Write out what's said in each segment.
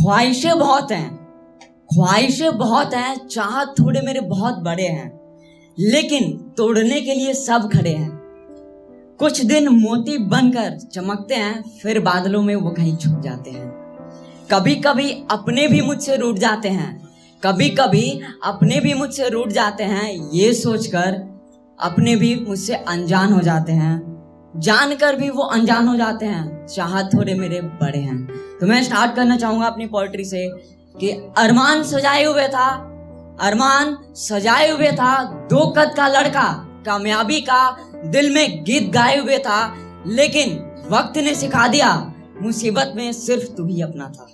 ख्वाहिशें बहुत हैं, ख्वाहिशें बहुत हैं, चाहत थोड़े मेरे बहुत बड़े हैं, लेकिन तोड़ने के लिए सब खड़े हैं। कुछ दिन मोती बनकर चमकते हैं, फिर बादलों में वो कहीं छुप जाते हैं। कभी कभी अपने भी मुझसे रूठ जाते हैं, कभी कभी अपने भी मुझसे रूठ जाते हैं, ये सोचकर अपने भी मुझसे अनजान हो जाते हैं, जानकर भी वो अनजान हो जाते हैं। चाहत थोड़े मेरे बड़े हैं। तो मैं स्टार्ट करना चाहूंगा अपनी पोएट्री से कि अरमान सजाए हुए था, अरमान सजाए हुए था, 2 कद का लड़का, कामयाबी का दिल में गीत गाए हुए था, लेकिन वक्त ने सिखा दिया मुसीबत में सिर्फ तू ही अपना था।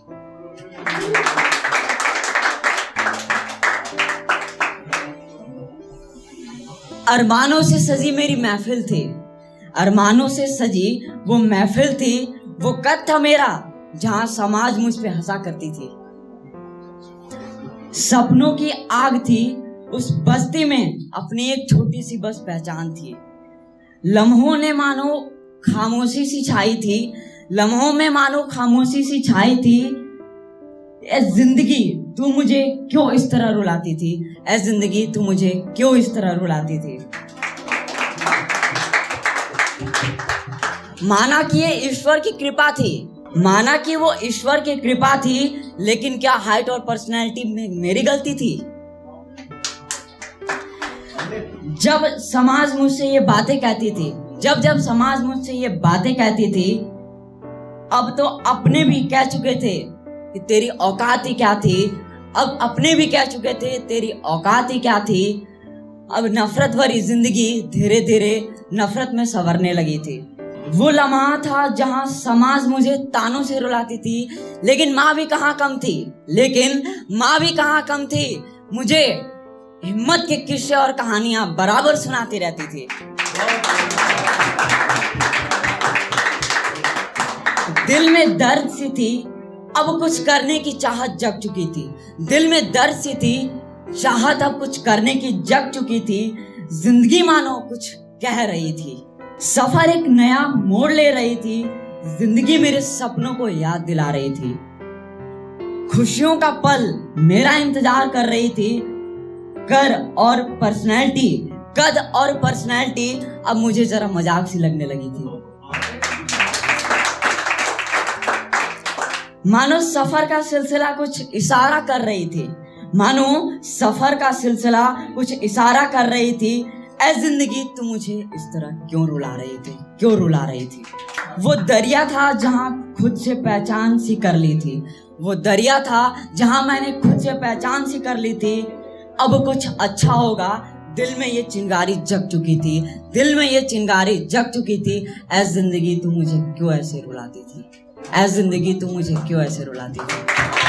अरमानों से सजी मेरी महफिल थी, अरमानों से सजी वो महफिल थी, वो कद था मेरा जहां समाज मुझ पे हंसा करती थी। सपनों की आग थी उस बस्ती में, अपनी एक छोटी सी बस पहचान थी। लम्हों ने मानो खामोशी सी छाई थी, लम्हों में मानो खामोशी सी छाई थी। ए जिंदगी तू मुझे क्यों इस तरह रुलाती थी, ए जिंदगी तू मुझे क्यों इस तरह रुलाती थी। माना कि ये ईश्वर की कृपा थी, माना कि वो ईश्वर की कृपा थी, लेकिन क्या हाइट और पर्सनैलिटी में मेरी गलती थी। जब समाज मुझसे ये बातें कहती थी, जब समाज मुझसे ये बातें कहती थी, अब तो अपने भी कह चुके थे कि तेरी औकात ही क्या थी, अब अपने भी कह चुके थे तेरी औकात ही क्या थी। अब नफरत भरी जिंदगी धीरे धीरे नफरत में संवरने लगी थी। वो लम्हा था जहां समाज मुझे तानों से रुलाती थी, लेकिन माँ भी कहाँ कम थी, लेकिन माँ भी कहाँ कम थी, मुझे हिम्मत के किस्से और कहानियां बराबर सुनाती रहती थी। दिल में दर्द सी थी, अब कुछ करने की चाहत जग चुकी थी। दिल में दर्द सी थी, चाहत अब कुछ करने की जग चुकी थी। जिंदगी मानो कुछ कह रही थी, सफर एक नया मोड़ ले रही थी, जिंदगी मेरे सपनों को याद दिला रही थी। खुशियों का पल मेरा इंतजार कर रही थी। कद और पर्सनैलिटी अब मुझे जरा मजाक सी लगने लगी थी। मानो सफर का सिलसिला कुछ इशारा कर रही थी, मानो सफर का सिलसिला कुछ इशारा कर रही थी। ऐ जिंदगी तू मुझे इस तरह क्यों रुला रही थी, क्यों रुला रही थी। वो दरिया था जहां खुद से पहचान सी कर ली थी, वो दरिया था जहां मैंने खुद से पहचान सी कर ली थी। अब कुछ अच्छा होगा, दिल में ये चिंगारी जग चुकी थी, दिल में ये चिंगारी जग चुकी थी। ऐ जिंदगी तू मुझे क्यों ऐसे रुलाती थी, ऐ जिंदगी तू मुझे क्यों ऐसे रुलाती थी।